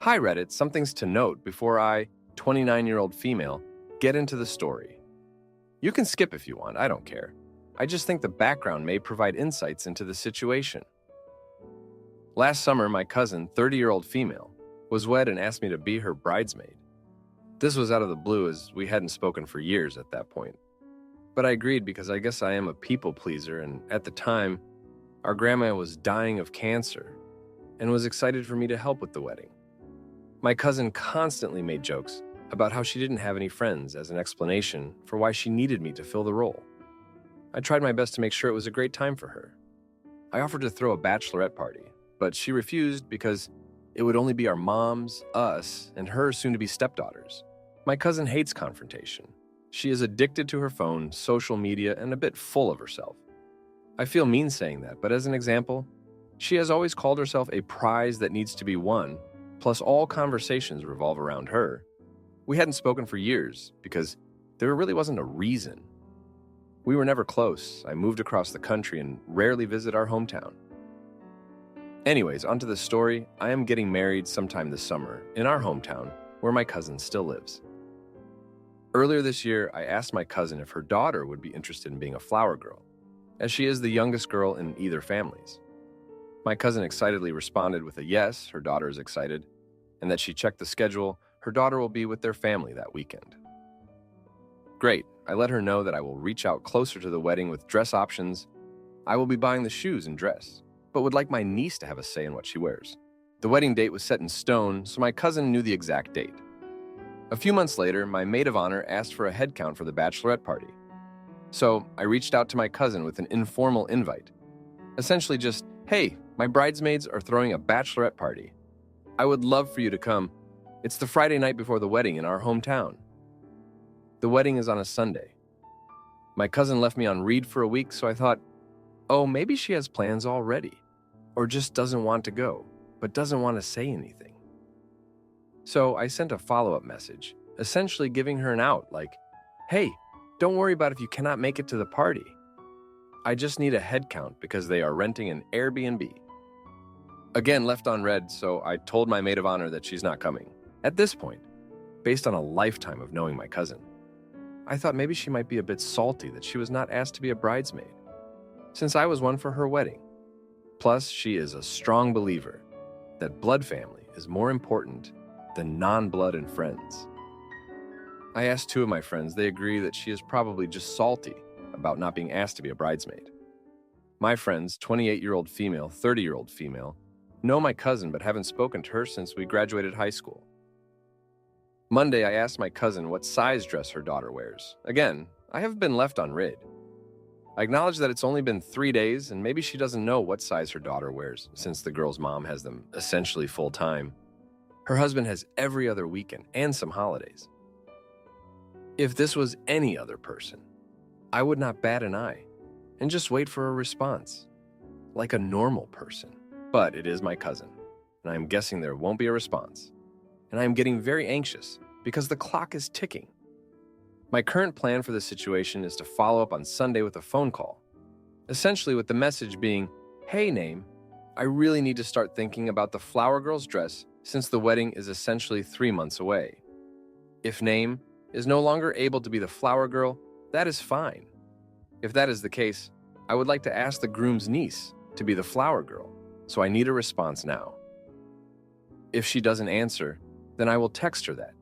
Hi Reddit, something's to note before I, 29-year-old female, get into the story. You can skip if you want, I don't care. I just think the background may provide insights into the situation. Last summer, my cousin, 30-year-old female, was wed and asked me to be her bridesmaid. This was out of the blue as we hadn't spoken for years at that point. But I agreed because I guess I am a people pleaser, and at the time, our grandma was dying of cancer and was excited for me to help with the wedding. My cousin constantly made jokes about how she didn't have any friends as an explanation for why she needed me to fill the role. I tried my best to make sure it was a great time for her. I offered to throw a bachelorette party, but she refused because it would only be our moms, us, and her soon-to-be stepdaughters. My cousin hates confrontation. She is addicted to her phone, social media, and a bit full of herself. I feel mean saying that, but as an example, she has always called herself a prize that needs to be won, plus all conversations revolve around her. We hadn't spoken for years because there really wasn't a reason. We were never close. I moved across the country and rarely visit our hometown. Anyways, onto the story. I am getting married sometime this summer in our hometown where my cousin still lives. Earlier this year, I asked my cousin if her daughter would be interested in being a flower girl, as she is the youngest girl in either families. My cousin excitedly responded with a yes, her daughter is excited, and that she checked the schedule, her daughter will be with their family that weekend. Great, I let her know that I will reach out closer to the wedding with dress options. I will be buying the shoes and dress, but would like my niece to have a say in what she wears. The wedding date was set in stone, so my cousin knew the exact date. A few months later, my maid of honor asked for a head count for the bachelorette party. So I reached out to my cousin with an informal invite. Essentially just, hey, my bridesmaids are throwing a bachelorette party. I would love for you to come. It's the Friday night before the wedding in our hometown. The wedding is on a Sunday. My cousin left me on read for a week, so I thought, oh, maybe she has plans already, or just doesn't want to go, but doesn't want to say anything. So I sent a follow-up message, essentially giving her an out, like, hey, don't worry about if you cannot make it to the party. I just need a head count because they are renting an Airbnb. Again, left on read, so I told my maid of honor that she's not coming. At this point, based on a lifetime of knowing my cousin, I thought maybe she might be a bit salty that she was not asked to be a bridesmaid, since I was one for her wedding. Plus, she is a strong believer that blood family is more important than non-blood and friends. I asked two of my friends, they agree that she is probably just salty about not being asked to be a bridesmaid. My friends, 28-year-old female, 30-year-old female, know my cousin but haven't spoken to her since we graduated high school. Monday, I asked my cousin what size dress her daughter wears. Again, I have been left on read. I acknowledge that it's only been 3 days and maybe she doesn't know what size her daughter wears since the girl's mom has them essentially full-time. Her husband has every other weekend and some holidays. If this was any other person, I would not bat an eye and just wait for a response, like a normal person. But it is my cousin, and I am guessing there won't be a response. And I am getting very anxious because the clock is ticking. My current plan for this situation is to follow up on Sunday with a phone call, essentially with the message being, hey, Name, I really need to start thinking about the flower girl's dress since the wedding is essentially 3 months away. If Name is no longer able to be the flower girl, that is fine. If that is the case, I would like to ask the groom's niece to be the flower girl, so I need a response now. If she doesn't answer, then I will text her that.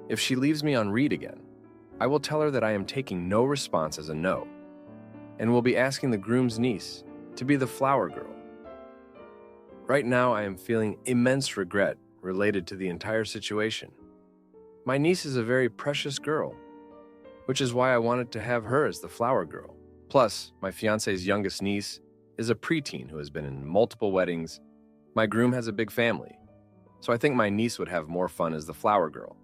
If she leaves me on read again, I will tell her that I am taking no response as a no, and will be asking the groom's niece to be the flower girl. Right now, I am feeling immense regret related to the entire situation. My niece is a very precious girl, which is why I wanted to have her as the flower girl. Plus, my fiance's youngest niece is a preteen who has been in multiple weddings. My groom has a big family, so I think my niece would have more fun as the flower girl.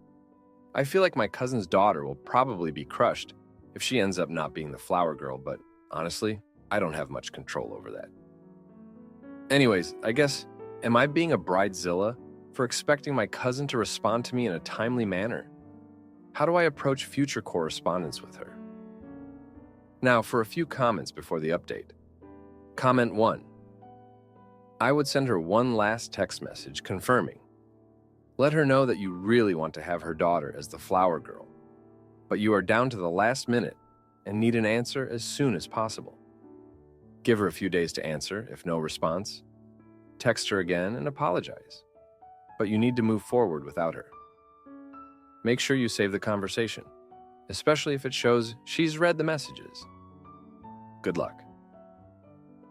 I feel like my cousin's daughter will probably be crushed if she ends up not being the flower girl, but honestly, I don't have much control over that. Anyways, I guess, am I being a bridezilla for expecting my cousin to respond to me in a timely manner? How do I approach future correspondence with her? Now, for a few comments before the update. Comment 1. I would send her one last text message confirming, Let her know that you really want to have her daughter as the flower girl, but you are down to the last minute and need an answer as soon as possible. Give her a few days to answer. If no response, text her again and apologize. But you need to move forward without her. Make sure you save the conversation, especially if it shows she's read the messages. Good luck.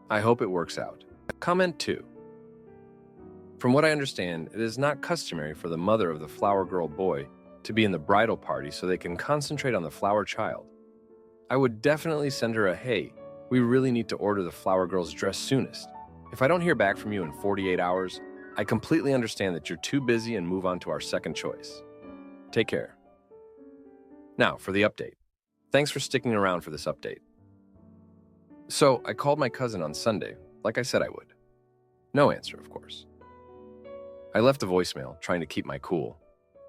I hope it works out. Comment 2. From what I understand, it is not customary for the mother of the flower girl boy to be in the bridal party so they can concentrate on the flower child. I would definitely send her a, "Hey, we really need to order the flower girl's dress soonest. If I don't hear back from you in 48 hours, I completely understand that you're too busy and move on to our second choice. Take care." Now, for the update. Thanks for sticking around for this update. So, I called my cousin on Sunday, like I said I would. No answer, of course. I left a voicemail, trying to keep my cool,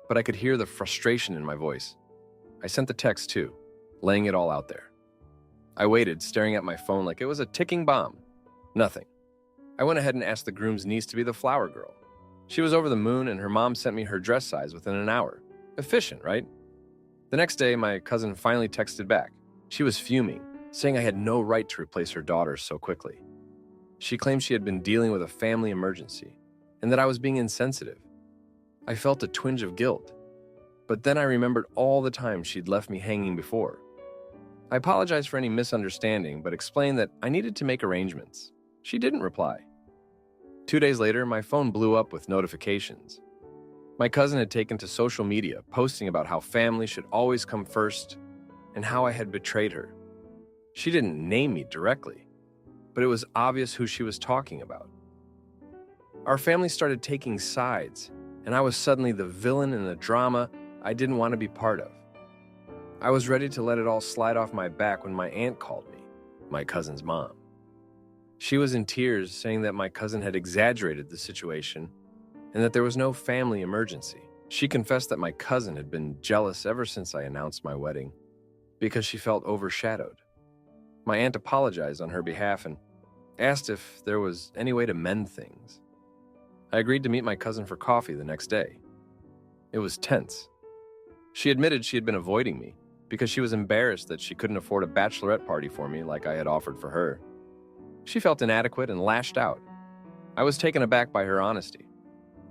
but I could hear the frustration in my voice. I sent the text too, laying it all out there. I waited, staring at my phone like it was a ticking bomb. Nothing. I went ahead and asked the groom's niece to be the flower girl. She was over the moon, and her mom sent me her dress size within an hour. Efficient, right? The next day, my cousin finally texted back. She was fuming, saying I had no right to replace her daughter so quickly. She claimed she had been dealing with a family emergency, and that I was being insensitive. I felt a twinge of guilt, but then I remembered all the times she'd left me hanging before. I apologized for any misunderstanding, but explained that I needed to make arrangements. She didn't reply. 2 days later, my phone blew up with notifications. My cousin had taken to social media, posting about how family should always come first and how I had betrayed her. She didn't name me directly, but it was obvious who she was talking about. Our family started taking sides, and I was suddenly the villain in a drama I didn't want to be part of. I was ready to let it all slide off my back when my aunt called me, my cousin's mom. She was in tears, saying that my cousin had exaggerated the situation and that there was no family emergency. She confessed that my cousin had been jealous ever since I announced my wedding because she felt overshadowed. My aunt apologized on her behalf and asked if there was any way to mend things. I agreed to meet my cousin for coffee the next day. It was tense. She admitted she had been avoiding me because she was embarrassed that she couldn't afford a bachelorette party for me like I had offered for her. She felt inadequate and lashed out. I was taken aback by her honesty.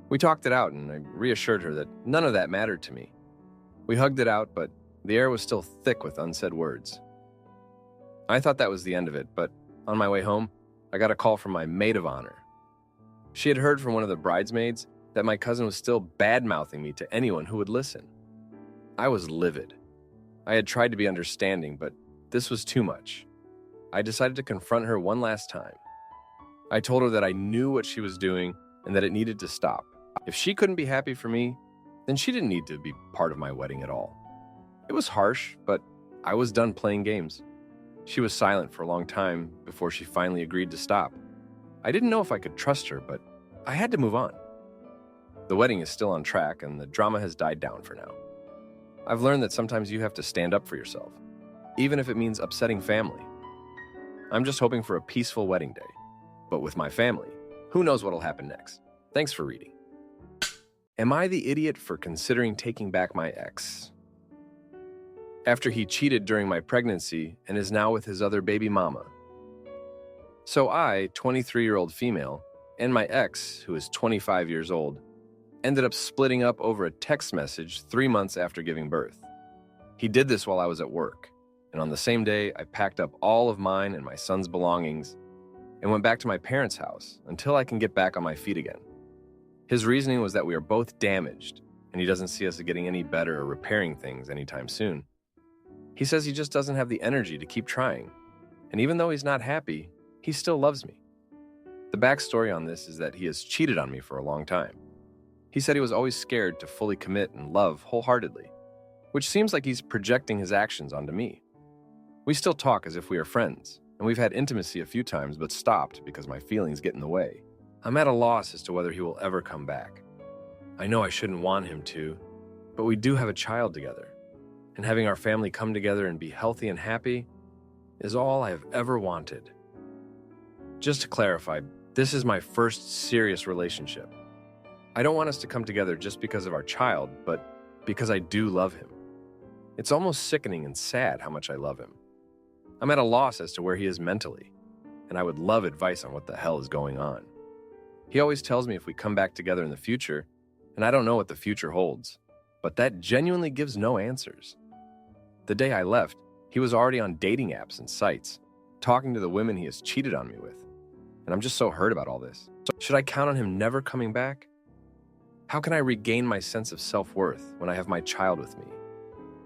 We talked it out, and I reassured her that none of that mattered to me. We hugged it out, but the air was still thick with unsaid words. I thought that was the end of it, but on my way home, I got a call from my maid of honor. She had heard from one of the bridesmaids that my cousin was still bad-mouthing me to anyone who would listen. I was livid. I had tried to be understanding, but this was too much. I decided to confront her one last time. I told her that I knew what she was doing and that it needed to stop. If she couldn't be happy for me, then she didn't need to be part of my wedding at all. It was harsh, but I was done playing games. She was silent for a long time before she finally agreed to stop. I didn't know if I could trust her, but I had to move on. The wedding is still on track, and the drama has died down for now. I've learned that sometimes you have to stand up for yourself, even if it means upsetting family. I'm just hoping for a peaceful wedding day. But with my family, who knows what'll happen next? Thanks for reading. Am I the idiot for considering taking back my ex? After he cheated during my pregnancy and is now with his other baby mama. So I, 23-year-old female, and my ex, who is 25 years old, ended up splitting up over a text message 3 months after giving birth. He did this while I was at work, and on the same day, I packed up all of mine and my son's belongings and went back to my parents' house until I can get back on my feet again. His reasoning was that we are both damaged, and he doesn't see us getting any better or repairing things anytime soon. He says he just doesn't have the energy to keep trying, and even though he's not happy, he still loves me. The backstory on this is that he has cheated on me for a long time. He said he was always scared to fully commit and love wholeheartedly, which seems like he's projecting his actions onto me. We still talk as if we are friends, and we've had intimacy a few times but stopped because my feelings get in the way. I'm at a loss as to whether he will ever come back. I know I shouldn't want him to, but we do have a child together, and having our family come together and be healthy and happy is all I have ever wanted. Just to clarify, this is my first serious relationship. I don't want us to come together just because of our child, but because I do love him. It's almost sickening and sad how much I love him. I'm at a loss as to where he is mentally, and I would love advice on what the hell is going on. He always tells me if we come back together in the future, and I don't know what the future holds, but that genuinely gives no answers. The day I left, he was already on dating apps and sites, talking to the women he has cheated on me with, and I'm just so hurt about all this. So should I count on him never coming back? How can I regain my sense of self-worth when I have my child with me,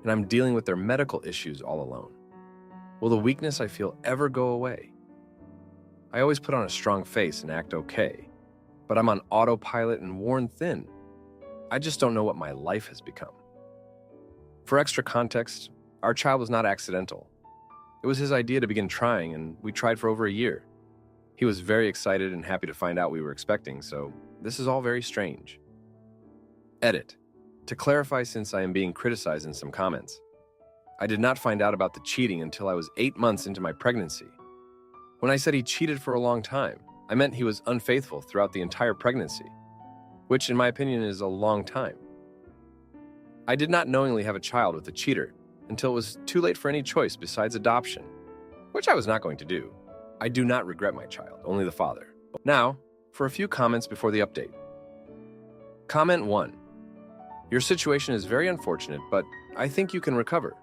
and I'm dealing with their medical issues all alone? Will the weakness I feel ever go away? I always put on a strong face and act okay, but I'm on autopilot and worn thin. I just don't know what my life has become. For extra context, our child was not accidental. It was his idea to begin trying, and we tried for over a year. He was very excited and happy to find out we were expecting, so this is all very strange. Edit. To clarify, since I am being criticized in some comments, I did not find out about the cheating until I was 8 months into my pregnancy. When I said he cheated for a long time, I meant he was unfaithful throughout the entire pregnancy, which in my opinion is a long time. I did not knowingly have a child with a cheater until it was too late for any choice besides adoption, which I was not going to do. I do not regret my child, only the father. Now, for a few comments before the update. Comment 1. Your situation is very unfortunate, but I think you can recover.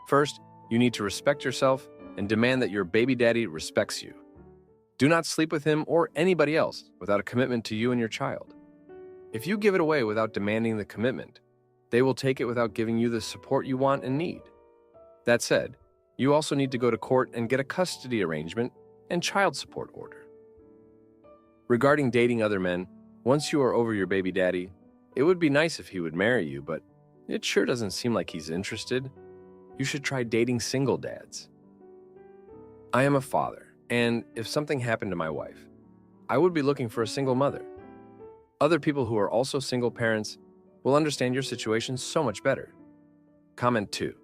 First, you need to respect yourself and demand that your baby daddy respects you. Do not sleep with him or anybody else without a commitment to you and your child. If you give it away without demanding the commitment, they will take it without giving you the support you want and need. That said, you also need to go to court and get a custody arrangement and child support order. Regarding dating other men, once you are over your baby daddy, it would be nice if he would marry you, but it sure doesn't seem like he's interested. You should try dating single dads. I am a father, and if something happened to my wife, I would be looking for a single mother. Other people who are also single parents will understand your situation so much better. Comment 2.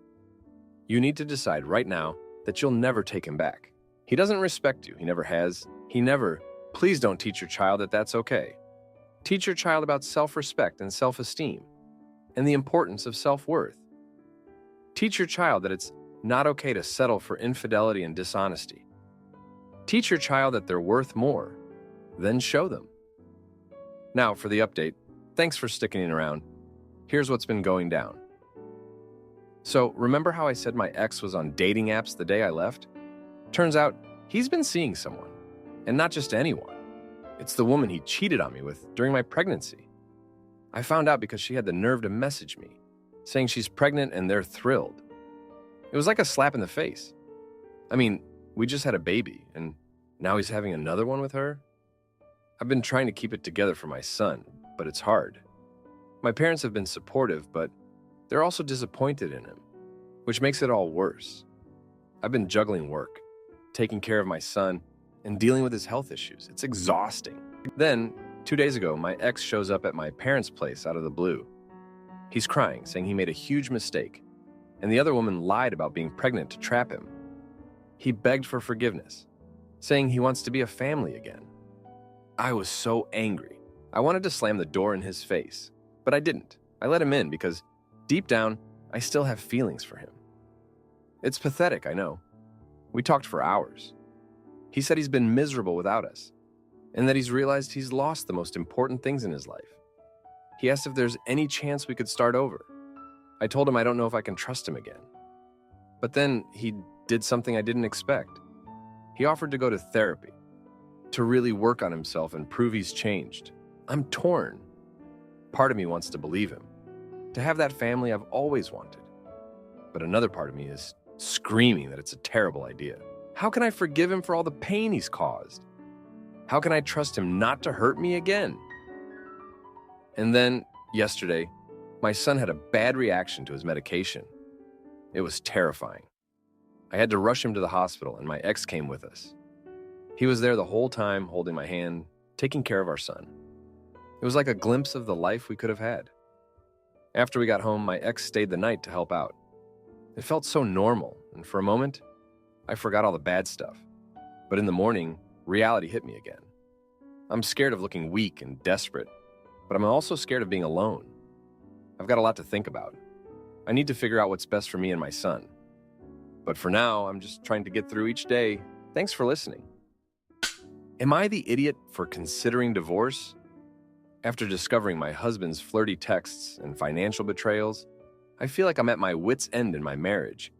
You need to decide right now that you'll never take him back. He doesn't respect you. He never has. Please don't teach your child that that's okay. Teach your child about self-respect and self-esteem, and the importance of self-worth. Teach your child that it's not okay to settle for infidelity and dishonesty. Teach your child that they're worth more, then show them. Now for the update. Thanks for sticking around. Here's what's been going down. So, remember how I said my ex was on dating apps the day I left? Turns out, he's been seeing someone, and not just anyone. It's the woman he cheated on me with during my pregnancy. I found out because she had the nerve to message me, saying she's pregnant and they're thrilled. It was like a slap in the face. I mean, we just had a baby, and now he's having another one with her? I've been trying to keep it together for my son, but it's hard. My parents have been supportive, but they're also disappointed in him, which makes it all worse. I've been juggling work, taking care of my son, and dealing with his health issues. It's exhausting. Then, 2 days ago, my ex shows up at my parents' place out of the blue. He's crying, saying he made a huge mistake, and the other woman lied about being pregnant to trap him. He begged for forgiveness, saying he wants to be a family again. I was so angry. I wanted to slam the door in his face, but I didn't. I let him in because, deep down, I still have feelings for him. It's pathetic, I know. We talked for hours. He said he's been miserable without us, and that he's realized he's lost the most important things in his life. He asked if there's any chance we could start over. I told him I don't know if I can trust him again. But then he did something I didn't expect. He offered to go to therapy, to really work on himself and prove he's changed. I'm torn. Part of me wants to believe him, to have that family I've always wanted. But another part of me is screaming that it's a terrible idea. How can I forgive him for all the pain he's caused? How can I trust him not to hurt me again? And then, yesterday, my son had a bad reaction to his medication. It was terrifying. I had to rush him to the hospital, and my ex came with us. He was there the whole time, holding my hand, taking care of our son. It was like a glimpse of the life we could have had. After we got home, my ex stayed the night to help out. It felt so normal, and for a moment, I forgot all the bad stuff. But in the morning, reality hit me again. I'm scared of looking weak and desperate, but I'm also scared of being alone. I've got a lot to think about. I need to figure out what's best for me and my son. But for now, I'm just trying to get through each day. Thanks for listening. Am I the idiot for considering divorce? After discovering my husband's flirty texts and financial betrayals, I feel like I'm at my wit's end in my marriage,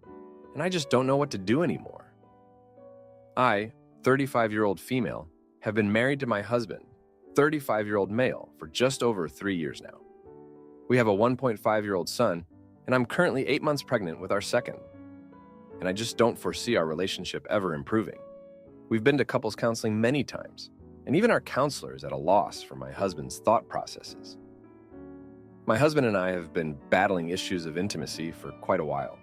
and I just don't know what to do anymore. I, 35-year-old female, have been married to my husband, 35-year-old male, for just over 3 years now. We have a 1.5-year-old son, and I'm currently 8 months pregnant with our second. And I just don't foresee our relationship ever improving. We've been to couples counseling many times, and even our counselor is at a loss for my husband's thought processes. My husband and I have been battling issues of intimacy for quite a while.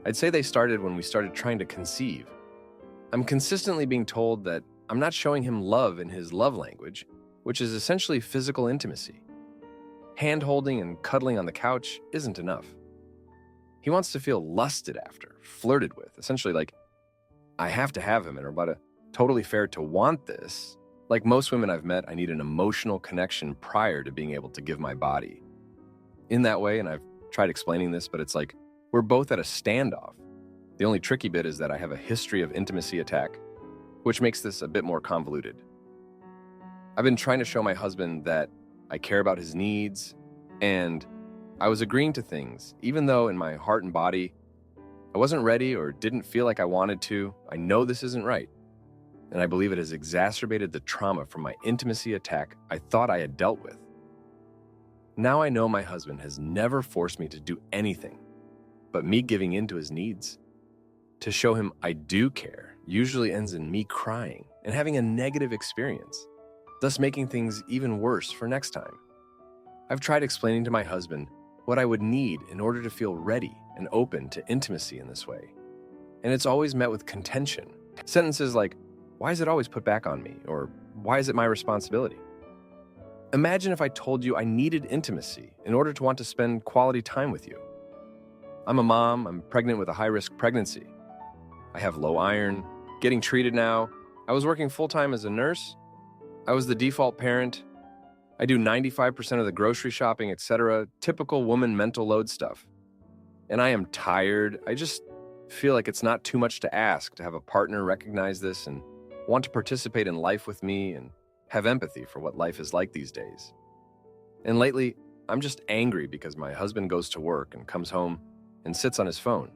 I'd say they started when we started trying to conceive. I'm consistently being told that I'm not showing him love in his love language, which is essentially physical intimacy. Hand-holding and cuddling on the couch isn't enough. He wants to feel lusted after, flirted with, essentially like, I have to have him and are about to totally fair to want this. Like most women I've met, I need an emotional connection prior to being able to give my body. In that way, and I've tried explaining this, but it's like we're both at a standoff. The only tricky bit is that I have a history of intimacy attack, which makes this a bit more convoluted. I've been trying to show my husband that I care about his needs, and I was agreeing to things, even though in my heart and body, I wasn't ready or didn't feel like I wanted to. I know this isn't right, and I believe it has exacerbated the trauma from my intimacy attack I thought I had dealt with. Now I know my husband has never forced me to do anything, but me giving in to his needs. To show him I do care usually ends in me crying and having a negative experience, thus making things even worse for next time. I've tried explaining to my husband what I would need in order to feel ready and open to intimacy in this way. And it's always met with contention. Sentences like, why is it always put back on me? Or why is it my responsibility? Imagine if I told you I needed intimacy in order to want to spend quality time with you. I'm a mom, I'm pregnant with a high-risk pregnancy. I have low iron, getting treated now. I was working full-time as a nurse. I was the default parent. I do 95% of the grocery shopping, etc. Typical woman mental load stuff. And I am tired. I just feel like it's not too much to ask to have a partner recognize this and want to participate in life with me and have empathy for what life is like these days. And lately, I'm just angry because my husband goes to work and comes home and sits on his phone.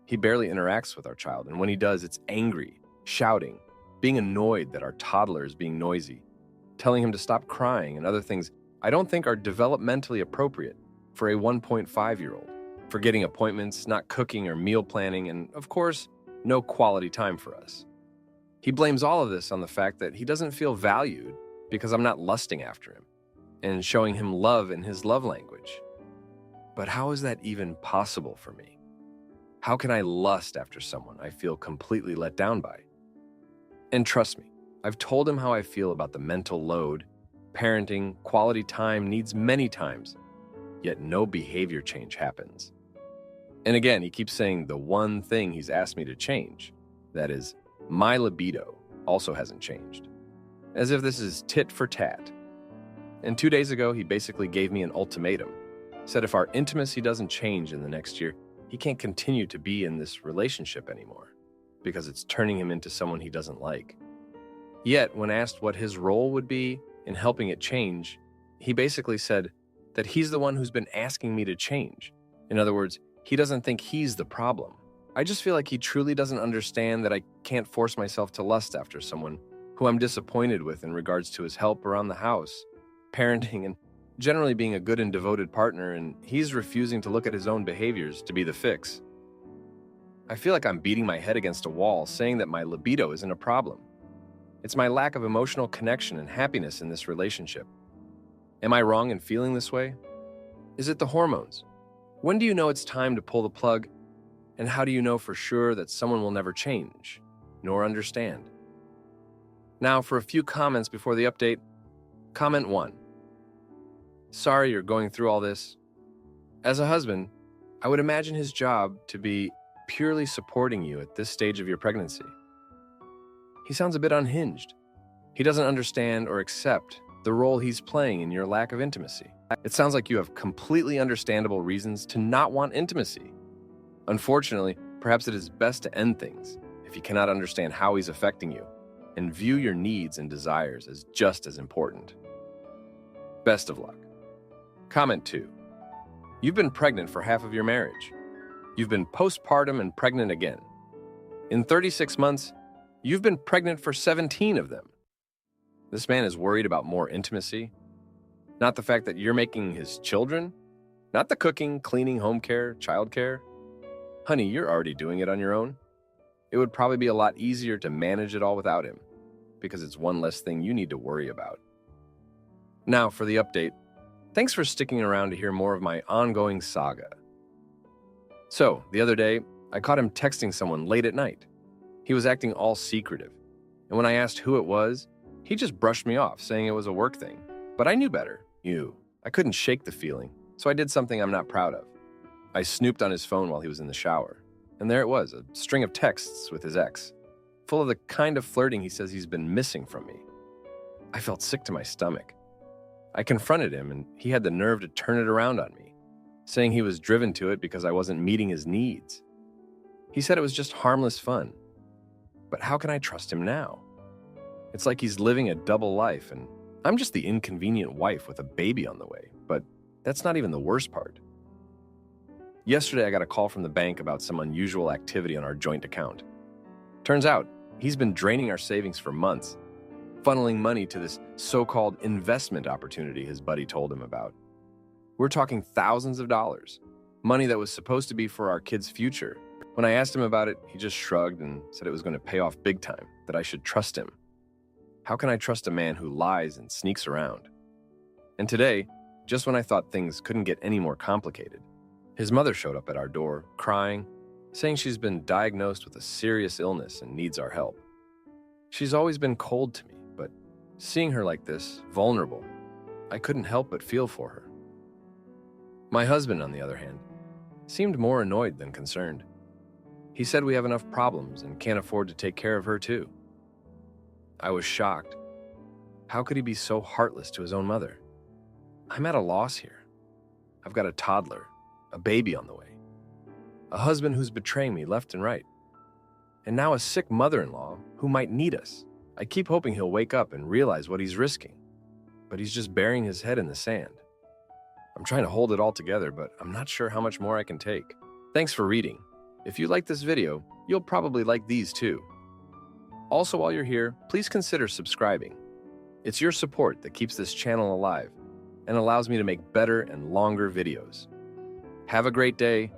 He barely interacts with our child, and when he does, it's angry, shouting, being annoyed that our toddler is being noisy, telling him to stop crying and other things I don't think are developmentally appropriate for a 1.5-year-old, forgetting appointments, not cooking or meal planning, and of course, no quality time for us. He blames all of this on the fact that he doesn't feel valued because I'm not lusting after him and showing him love in his love language. But how is that even possible for me? How can I lust after someone I feel completely let down by? And trust me, I've told him how I feel about the mental load, parenting, quality time needs many times, yet no behavior change happens. And again, he keeps saying the one thing he's asked me to change, that is, my libido also hasn't changed. As if this is tit for tat. And 2 days ago, he basically gave me an ultimatum, said if our intimacy doesn't change in the next year, he can't continue to be in this relationship anymore because it's turning him into someone he doesn't like. Yet, when asked what his role would be in helping it change, he basically said that he's the one who's been asking me to change. In other words, he doesn't think he's the problem. I just feel like he truly doesn't understand that I can't force myself to lust after someone who I'm disappointed with in regards to his help around the house, parenting, and generally being a good and devoted partner, and he's refusing to look at his own behaviors to be the fix. I feel like I'm beating my head against a wall saying that my libido isn't a problem. It's my lack of emotional connection and happiness in this relationship. Am I wrong in feeling this way? Is it the hormones? When do you know it's time to pull the plug? And how do you know for sure that someone will never change, nor understand? Now, for a few comments before the update. Comment 1. Sorry you're going through all this. As a husband, I would imagine his job to be purely supporting you at this stage of your pregnancy. He sounds a bit unhinged. He doesn't understand or accept the role he's playing in your lack of intimacy. It sounds like you have completely understandable reasons to not want intimacy. Unfortunately, perhaps it is best to end things if you cannot understand how he's affecting you, and view your needs and desires as just as important. Best of luck. Comment 2. You've been pregnant for half of your marriage. You've been postpartum and pregnant again. In 36 months, you've been pregnant for 17 of them. This man is worried about more intimacy, not the fact that you're making his children, not the cooking, cleaning, home care, child care. Honey, you're already doing it on your own. It would probably be a lot easier to manage it all without him, because it's one less thing you need to worry about. Now for the update. Thanks for sticking around to hear more of my ongoing saga. So, the other day, I caught him texting someone late at night. He was acting all secretive, and when I asked who it was, he just brushed me off, saying it was a work thing. But I knew better. I couldn't shake the feeling, so I did something I'm not proud of. I snooped on his phone while he was in the shower, and there it was, a string of texts with his ex, full of the kind of flirting he says he's been missing from me. I felt sick to my stomach. I confronted him, and he had the nerve to turn it around on me, saying he was driven to it because I wasn't meeting his needs. He said it was just harmless fun. But how can I trust him now? It's like he's living a double life, and I'm just the inconvenient wife with a baby on the way. But that's not even the worst part. Yesterday, I got a call from the bank about some unusual activity on our joint account. Turns out, he's been draining our savings for months, funneling money to this so-called investment opportunity his buddy told him about. We're talking thousands of dollars, money that was supposed to be for our kids' future. When I asked him about it, he just shrugged and said it was going to pay off big time, that I should trust him. How can I trust a man who lies and sneaks around? And today, just when I thought things couldn't get any more complicated, his mother showed up at our door, crying, saying she's been diagnosed with a serious illness and needs our help. She's always been cold to me, but seeing her like this, vulnerable, I couldn't help but feel for her. My husband, on the other hand, seemed more annoyed than concerned. He said we have enough problems and can't afford to take care of her too. I was shocked. How could he be so heartless to his own mother? I'm at a loss here. I've got a toddler, a baby on the way, a husband who's betraying me left and right, and now a sick mother-in-law who might need us. I keep hoping he'll wake up and realize what he's risking, but he's just burying his head in the sand. I'm trying to hold it all together, but I'm not sure how much more I can take. Thanks for reading. If you like this video, you'll probably like these too. Also, while you're here, please consider subscribing. It's your support that keeps this channel alive and allows me to make better and longer videos. Have a great day,